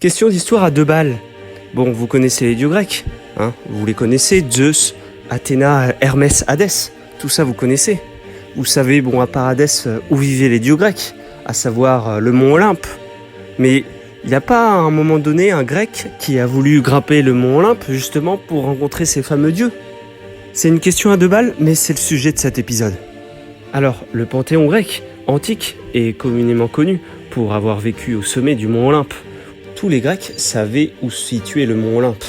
Question d'histoire à deux balles. Bon, vous connaissez les dieux grecs, hein? Vous les connaissez, Zeus, Athéna, Hermès, Hadès, tout ça vous connaissez. Vous savez, bon, à part Hadès, où vivaient les dieux grecs, à savoir le mont Olympe. Mais il n'y a pas à un moment donné un grec qui a voulu grimper le mont Olympe justement pour rencontrer ces fameux dieux? C'est une question à deux balles, mais c'est le sujet de cet épisode. Alors, le panthéon grec, antique, est communément connu pour avoir vécu au sommet du mont Olympe. Tous les Grecs savaient où se situait le mont Olympe.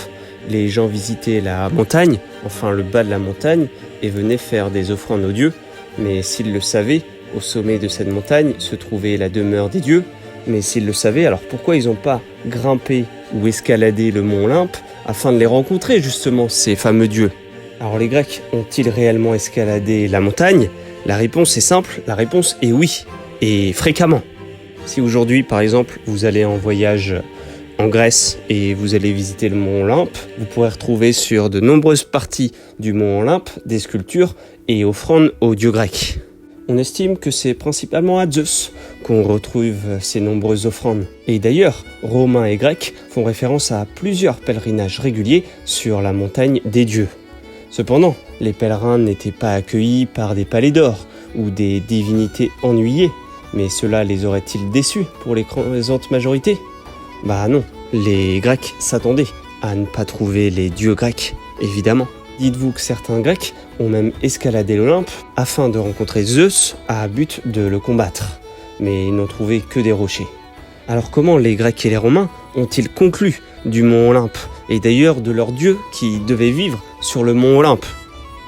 Les gens visitaient la montagne, enfin le bas de la montagne, et venaient faire des offrandes aux dieux. Mais s'ils le savaient, au sommet de cette montagne se trouvait la demeure des dieux. Mais s'ils le savaient, alors pourquoi ils n'ont pas grimpé ou escaladé le mont Olympe afin de les rencontrer justement, ces fameux dieux? Alors les Grecs ont-ils réellement escaladé la montagne? La réponse est simple, la réponse est oui, et fréquemment. Si aujourd'hui, par exemple, vous allez en voyage en Grèce et vous allez visiter le mont Olympe, vous pourrez retrouver sur de nombreuses parties du mont Olympe des sculptures et offrandes aux dieux grecs. On estime que c'est principalement à Zeus qu'on retrouve ces nombreuses offrandes. Et d'ailleurs, Romains et Grecs font référence à plusieurs pèlerinages réguliers sur la montagne des dieux. Cependant, les pèlerins n'étaient pas accueillis par des palais d'or ou des divinités ennuyées, mais cela les aurait-il déçus pour l'écrasante majorité? Bah non, les Grecs s'attendaient à ne pas trouver les dieux grecs, évidemment. Dites-vous que certains Grecs ont même escaladé l'Olympe afin de rencontrer Zeus à but de le combattre, mais ils n'ont trouvé que des rochers. Alors comment les Grecs et les Romains ont-ils conclu du mont Olympe, et d'ailleurs de leurs dieux qui devaient vivre sur le mont Olympe?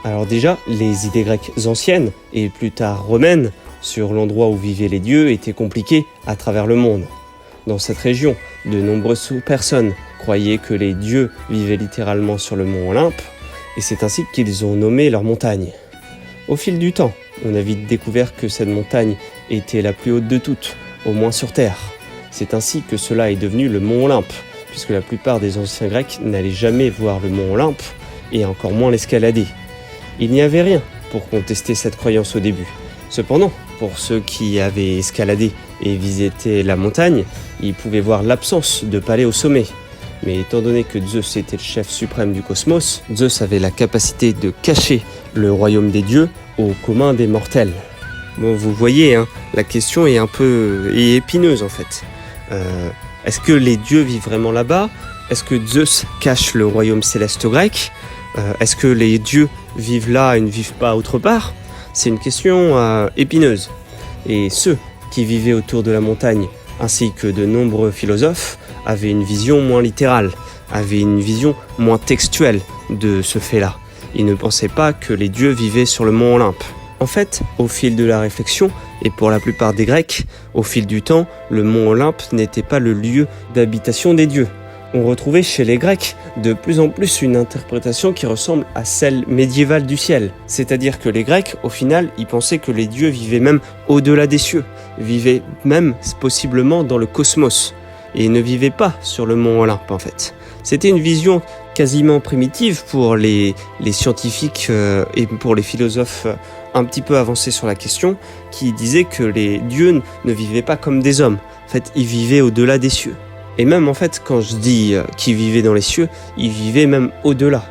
Alors déjà, les idées grecques anciennes, et plus tard romaines, sur l'endroit où vivaient les dieux étaient compliquées à travers le monde. Dans cette région, de nombreuses personnes croyaient que les dieux vivaient littéralement sur le mont Olympe, et c'est ainsi qu'ils ont nommé leur montagne. Au fil du temps, on a vite découvert que cette montagne était la plus haute de toutes, au moins sur Terre. C'est ainsi que cela est devenu le mont Olympe, puisque la plupart des anciens Grecs n'allaient jamais voir le mont Olympe, et encore moins l'escalader. Il n'y avait rien pour contester cette croyance au début. Cependant, pour ceux qui avaient escaladé et visité la montagne, ils pouvaient voir l'absence de palais au sommet. Mais étant donné que Zeus était le chef suprême du cosmos, Zeus avait la capacité de cacher le royaume des dieux au commun des mortels. Bon, vous voyez, hein, la question est un peu épineuse en fait. Est-ce que les dieux vivent vraiment là-bas? Est-ce que Zeus cache le royaume céleste grec? Est-ce que les dieux vivent là et ne vivent pas autre part? C'est une question épineuse. Et ceux qui vivaient autour de la montagne, ainsi que de nombreux philosophes, avaient une vision moins littérale, avaient une vision moins textuelle de ce fait-là. Ils ne pensaient pas que les dieux vivaient sur le mont Olympe. En fait, au fil de la réflexion, et pour la plupart des Grecs, au fil du temps, le mont Olympe n'était pas le lieu d'habitation des dieux. On retrouvait chez les Grecs de plus en plus une interprétation qui ressemble à celle médiévale du ciel. C'est-à-dire que les Grecs, au final, ils pensaient que les dieux vivaient même au-delà des cieux, vivaient même possiblement dans le cosmos, et ne vivaient pas sur le mont Olympe en fait. C'était une vision quasiment primitive pour les scientifiques et pour les philosophes un petit peu avancés sur la question, qui disaient que les dieux ne vivaient pas comme des hommes. En fait, ils vivaient au-delà des cieux. Et même en fait, quand je dis qu'ils vivaient dans les cieux, ils vivaient même au-delà.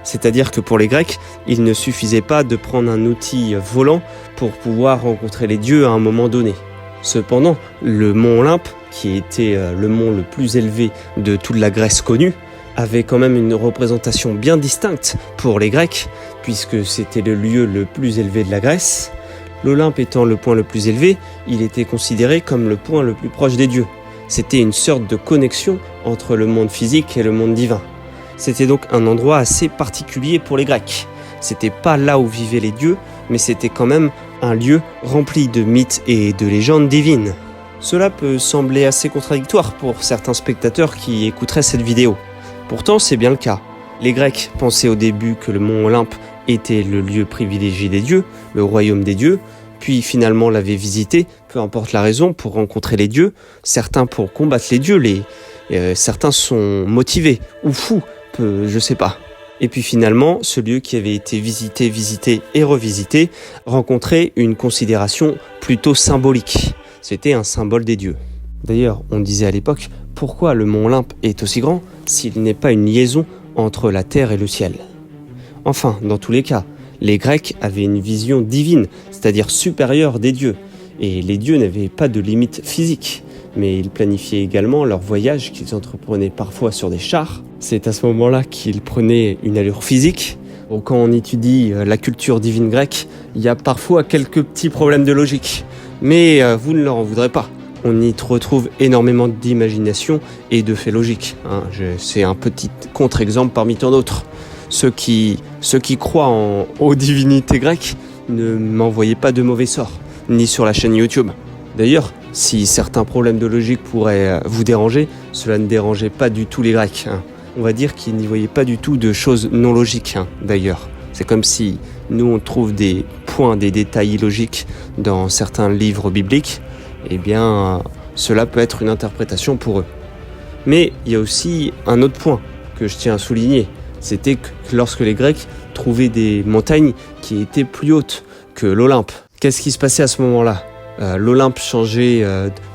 C'est-à-dire que pour les Grecs, il ne suffisait pas de prendre un outil volant pour pouvoir rencontrer les dieux à un moment donné. Cependant, le mont Olympe, qui était le mont le plus élevé de toute la Grèce connue, avait quand même une représentation bien distincte pour les Grecs, puisque c'était le lieu le plus élevé de la Grèce. L'Olympe étant le point le plus élevé, il était considéré comme le point le plus proche des dieux. C'était une sorte de connexion entre le monde physique et le monde divin. C'était donc un endroit assez particulier pour les Grecs. C'était pas là où vivaient les dieux, mais c'était quand même un lieu rempli de mythes et de légendes divines. Cela peut sembler assez contradictoire pour certains spectateurs qui écouteraient cette vidéo. Pourtant, c'est bien le cas. Les Grecs pensaient au début que le mont Olympe était le lieu privilégié des dieux, le royaume des dieux, puis finalement l'avaient visité, peu importe la raison, pour rencontrer les dieux, certains pour combattre les dieux, certains sont motivés, ou fous, je sais pas. Et puis finalement, ce lieu qui avait été visité et revisité, rencontrait une considération plutôt symbolique. C'était un symbole des dieux. D'ailleurs, on disait à l'époque, pourquoi le mont Olympe est aussi grand s'il n'est pas une liaison entre la terre et le ciel? Enfin, dans tous les cas, les Grecs avaient une vision divine, c'est-à-dire supérieure des dieux, et les dieux n'avaient pas de limite physique, mais ils planifiaient également leurs voyages qu'ils entreprenaient parfois sur des chars. C'est à ce moment-là qu'ils prenaient une allure physique. Bon, quand on étudie la culture divine grecque, il y a parfois quelques petits problèmes de logique, mais vous ne leur en voudrez pas. On y retrouve énormément d'imagination et de faits logiques. C'est un petit contre-exemple parmi tant d'autres. Ceux qui croient aux divinités grecques ne m'envoyez pas de mauvais sorts, ni sur la chaîne YouTube. D'ailleurs, si certains problèmes de logique pourraient vous déranger, cela ne dérangeait pas du tout les Grecs. On va dire qu'ils n'y voyaient pas du tout de choses non logiques, d'ailleurs. C'est comme si nous on trouve des points, des détails illogiques dans certains livres bibliques, eh bien cela peut être une interprétation pour eux. Mais il y a aussi un autre point que je tiens à souligner, c'était que lorsque les Grecs trouvaient des montagnes qui étaient plus hautes que l'Olympe. Qu'est-ce qui se passait à ce moment-là? L'Olympe changeait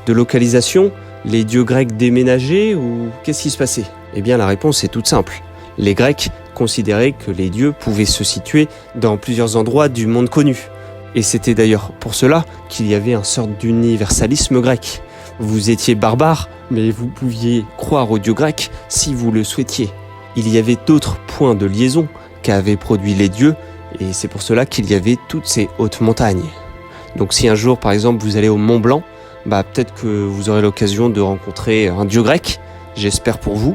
de localisation, les dieux grecs déménageaient ou qu'est-ce qui se passait? Eh bien la réponse est toute simple. Les Grecs considéraient que les dieux pouvaient se situer dans plusieurs endroits du monde connu. Et c'était d'ailleurs pour cela qu'il y avait une sorte d'universalisme grec. Vous étiez barbare, mais vous pouviez croire aux dieux grecs si vous le souhaitiez. Il y avait d'autres points de liaison qu'avaient produits les dieux, et c'est pour cela qu'il y avait toutes ces hautes montagnes. Donc si un jour, par exemple, vous allez au Mont Blanc, peut-être que vous aurez l'occasion de rencontrer un dieu grec, j'espère pour vous.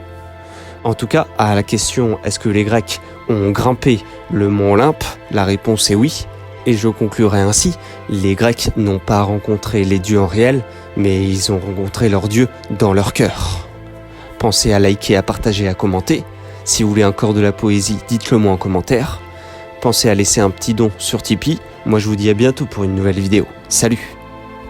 En tout cas, à la question « Est-ce que les Grecs ont grimpé le mont Olympe ?», la réponse est oui. Et je conclurai ainsi, les Grecs n'ont pas rencontré les dieux en réel, mais ils ont rencontré leurs dieux dans leur cœur. Pensez à liker, à partager, à commenter. Si vous voulez encore de la poésie, dites-le moi en commentaire. Pensez à laisser un petit don sur Tipeee. Moi je vous dis à bientôt pour une nouvelle vidéo. Salut!